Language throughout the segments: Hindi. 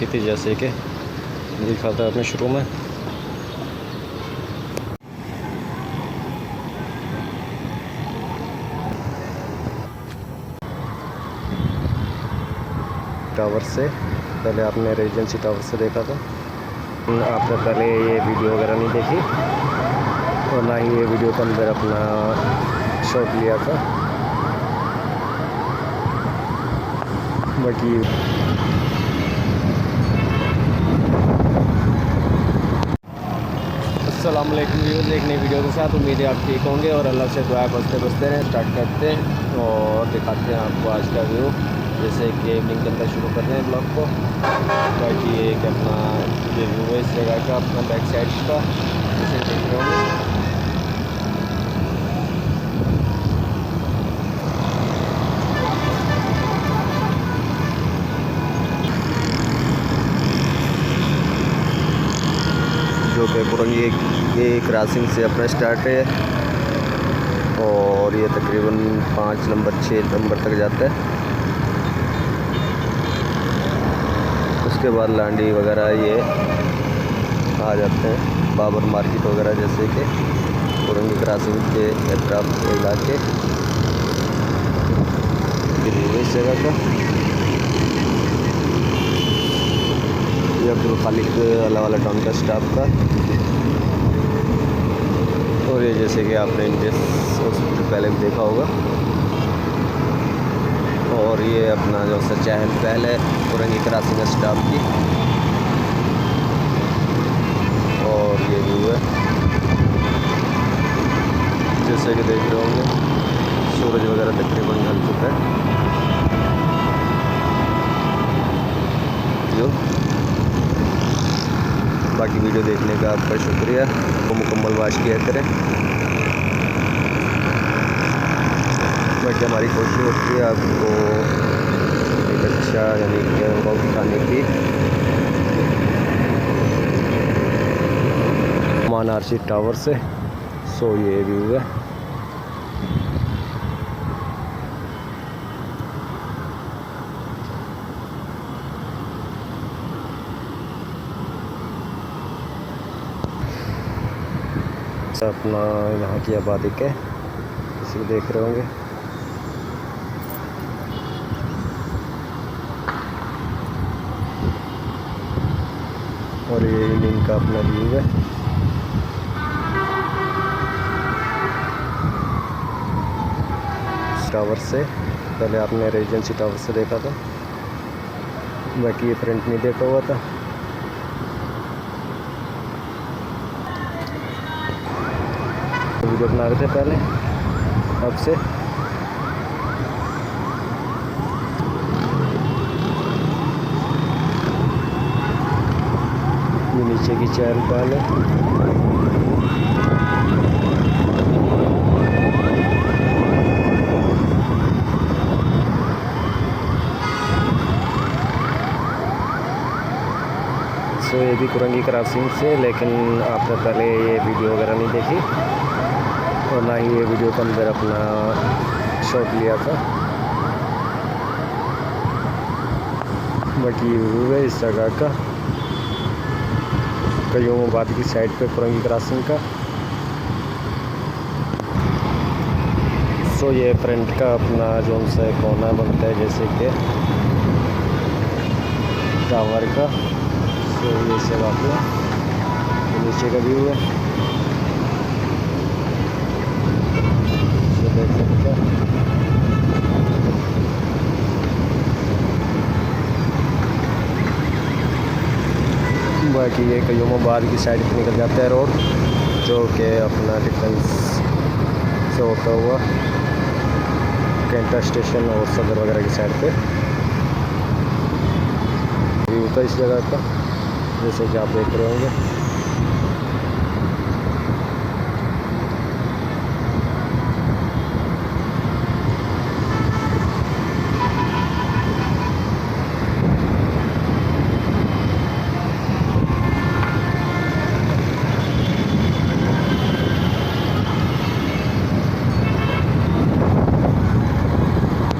देखी थी, जैसे कि दिखा था अपने शुरू में। टावर से पहले आपने रेजिडेंसी टावर से देखा था। आपने पहले ये वीडियो वगैरह नहीं देखी और ना ही ये वीडियो के अंदर अपना शॉट लिया था। बाकी अस्सलाम वालेकुम व्यूअर्स, एक नई वीडियो के साथ उम्मीद है आप ठीक होंगे और अल्लाह से दुआ बसते बसते रहें। स्टार्ट करते हैं और दिखाते हैं आपको आज का व्यू। जैसे कि इवनिंग के अंदर शुरू कर रहे हैं ब्लॉग को। बाकी एक अपना ये व्यू है इस जगह का, अपना बैक साइड का, जैसे देख रहे होंगे। जो कि पुरंगी ये क्रॉसिंग से अपना स्टार्ट है और ये तकरीबन 5 नंबर 6 नंबर तक जाता है। उसके बाद लांडी वगैरह ये आ जाते हैं, बाबर मार्केट वगैरह, जैसे कि पुरंगी क्रॉसिंग के एतराफ के इलाके इस जगह का। ये अब्दुल खालिक अल्लाह टाउन का स्टाफ का। और ये जैसे कि आपने इंडियस हॉस्पिटल पहले भी देखा होगा। और ये अपना जो सा चहल पहल है पुरंगी क्रॉसिंग स्टाफ की। और ये व्यू है जैसे कि देख रहे होंगे, सूरज वगैरह तकरीबन ढल चुका है। जो बाकी वीडियो देखने का आपका शुक्रिया, वो मुकम्मल वॉच किया करें। बाकी हमारी कोशिश होती है आपको एक अच्छा यानी कि अनुभव दिखाने की। मानारसी टावर से सो ये व्यू है। अपना यहाँ की आबादी के इसी को देख रहे होंगे। और ये इवनिंग का अपना व्यू है। टावर से पहले आपने रेजिडेंसी टावर से देखा था, बाकी ये फ्रंट नहीं देखा हुआ था। वीडियो बना रहे थे पहले, अब से ये नीचे की चहल पहल है। सो ये भी कुरंगी क्रॉसिंग से, लेकिन आपने पहले ये वीडियो वगैरह नहीं देखी और ना ही ये वीडियो के अंदर अपना शॉट लिया था। बाकी व्यू है इस जगह का, कयूमाबाद की साइड पे पुरंगी क्रॉसिंग का। सो ये फ्रंट का अपना जो सा कोना बनता है जैसे कि टावर का। सो ये सब आपका नीचे का व्यू है, देख सकते हैं। बाकी ये कयूमाबाद की साइड पे निकल जाता है रोड, जो कि अपना डिफेंस से होता हुआ कैंटा स्टेशन और सदर वगैरह की साइड पे व्यू था इस जगह का, जैसे कि आप देख रहे होंगे।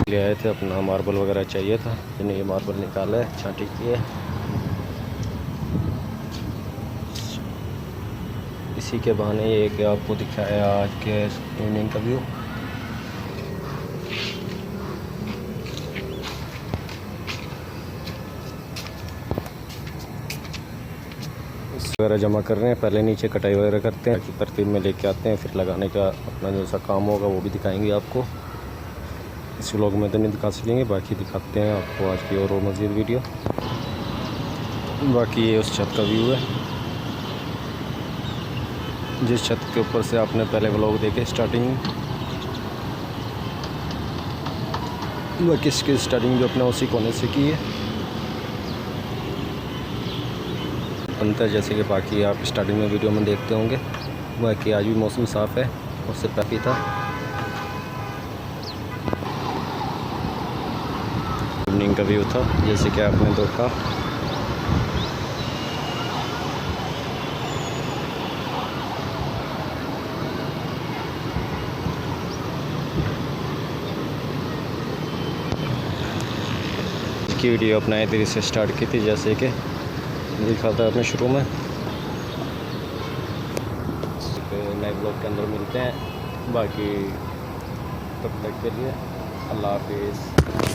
ले आए थे, अपना मार्बल वगैरह चाहिए था, मैंने ये मार्बल निकाला है, छांटी की है। इसी के बहाने ये कि आपको दिखाया आज के इवनिंग का व्यू। वगैरह जमा कर रहे हैं, पहले नीचे कटाई वगैरह करते हैं कि तरतीब में लेके आते हैं, फिर लगाने का अपना जो सा काम होगा वो भी दिखाएंगे आपको। इस व्लॉग में तो नहीं दिखा सकेंगे, बाकी दिखाते हैं आपको आज की और मज़ीद वीडियो। बाकी ये उस छत का व्यू है जिस छत के ऊपर से आपने पहले व्लॉग देखे स्टार्टिंग में। बाकी इसकी स्टार्टिंग जो अपने उसी कोने से की है बनता है, जैसे कि बाकी आप स्टार्टिंग में वीडियो में देखते होंगे। बाकी आज भी मौसम साफ़ है, उससे काफ़ी था। इवनिंग का व्यू था जैसे कि आपने देखा। इसकी वीडियो अपना इधर से स्टार्ट की थी, जैसे कि दिखा था आपने शुरू में। नए ब्लॉग के अंदर मिलते हैं, बाकी तब तक के लिए अल्लाह हाफिज़।